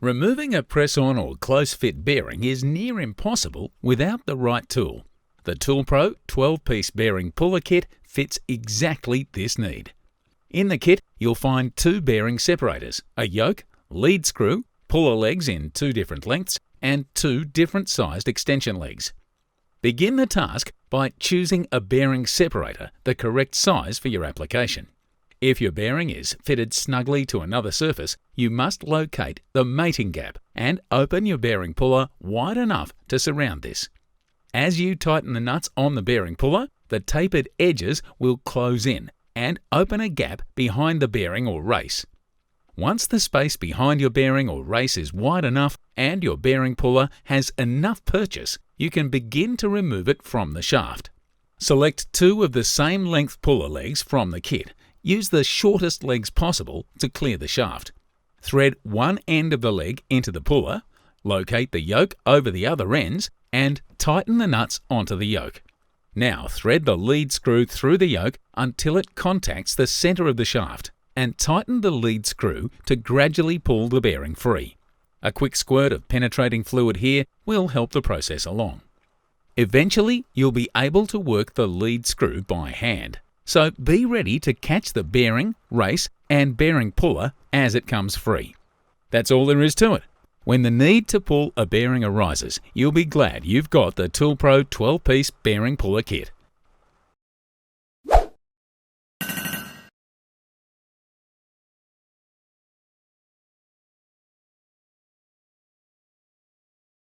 Removing a press-on or close-fit bearing is near impossible without the right tool. The ToolPRO 12-piece bearing puller kit fits exactly this need. In the kit, you'll find 2 bearing separators, a yoke, lead screw, puller legs in 2 different lengths, and 2 different sized extension legs. Begin the task by choosing a bearing separator the correct size for your application. If your bearing is fitted snugly to another surface, you must locate the mating gap and open your bearing puller wide enough to surround this. As you tighten the nuts on the bearing puller, the tapered edges will close in and open a gap behind the bearing or race. Once the space behind your bearing or race is wide enough and your bearing puller has enough purchase, you can begin to remove it from the shaft. Select 2 of the same length puller legs from the kit. Use the shortest legs possible to clear the shaft. Thread one end of the leg into the puller, locate the yoke over the other ends, and tighten the nuts onto the yoke. Now thread the lead screw through the yoke until it contacts the center of the shaft, and tighten the lead screw to gradually pull the bearing free. A quick squirt of penetrating fluid here will help the process along. Eventually, you'll be able to work the lead screw by hand. So be ready to catch the bearing, race, and bearing puller as it comes free. That's all there is to it. When the need to pull a bearing arises, you'll be glad you've got the ToolPRO 12-piece bearing puller kit.